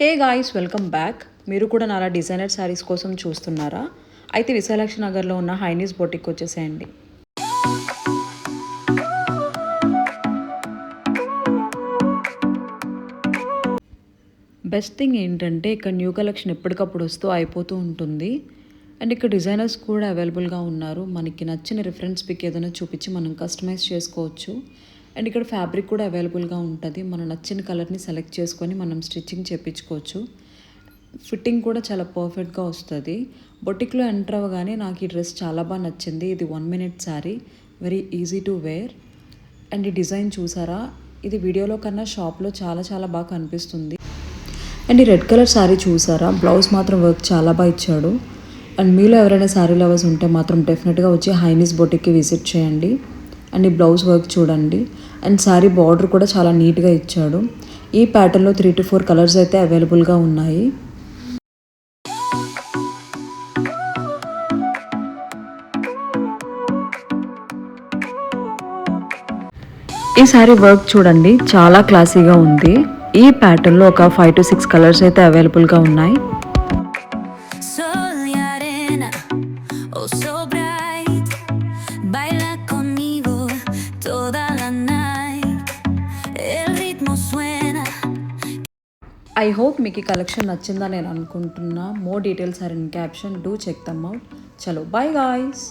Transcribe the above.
Hey guys, welcome back. మీరు కూడా నాలా డిజైనర్ శారీస్ కోసం చూస్తున్నారా? అయితే విశాలాక్షి నగర్లో ఉన్న హైనీస్ బొటిక్ వచ్చేసేయండి. బెస్ట్ థింగ్ ఏంటంటే ఇక్కడ న్యూ కలెక్షన్ ఎప్పటికప్పుడు వస్తూ అయిపోతూ ఉంటుంది. అండ్ ఇక్కడ డిజైనర్స్ కూడా అవైలబుల్గా ఉన్నారు. మనకి నచ్చిన రిఫరెన్స్ పిక్ ఏదైనా చూపించి మనం కస్టమైజ్ చేసుకోవచ్చు. అండ్ ఇక్కడ ఫ్యాబ్రిక్ కూడా అవైలబుల్గా ఉంటుంది. మనం నచ్చిన కలర్ని సెలెక్ట్ చేసుకొని మనం స్టిచ్చింగ్ చేయించుకోవచ్చు. ఫిట్టింగ్ కూడా చాలా పర్ఫెక్ట్గా వస్తుంది. బొటిక్లో ఎంటర్ అవ్వగానే నాకు ఈ డ్రెస్ చాలా బాగా నచ్చింది. ఇది 1 minute sari, very easy to wear. And ఈ డిజైన్ చూసారా, ఇది వీడియోలో కన్నా షాప్లో చాలా చాలా బాగా కనిపిస్తుంది. అండ్ ఈ రెడ్ కలర్ శారీ చూసారా, బ్లౌజ్ మాత్రం వర్క్ చాలా బాగా ఇచ్చాడు. అండ్ మీలో ఎవరైనా శారీ లవర్స్ ఉంటే మాత్రం డెఫినెట్గా వచ్చి హైనీస్ బొటిక్కి విజిట్ చేయండి. అండ్ ఈ బ్లౌజ్ వర్క్ చూడండి. అండ్ శారీ బార్డర్ కూడా చాలా నీట్గా ఇచ్చాడు. ఈ ప్యాటర్న్లో 3 to 4 కలర్స్ అయితే అవైలబుల్గా ఉన్నాయి. ఈ శారీ వర్క్ చూడండి, చాలా క్లాసీగా ఉంది. ఈ ప్యాటర్న్లో ఒక 5 to 6 కలర్స్ అయితే అవైలబుల్గా ఉన్నాయి. I hope మీకు ఈ కలెక్షన్ నచ్చిందని నేను అనుకుంటున్నా. More details are in caption. Do check them out. చలో, బై గాయ్స్.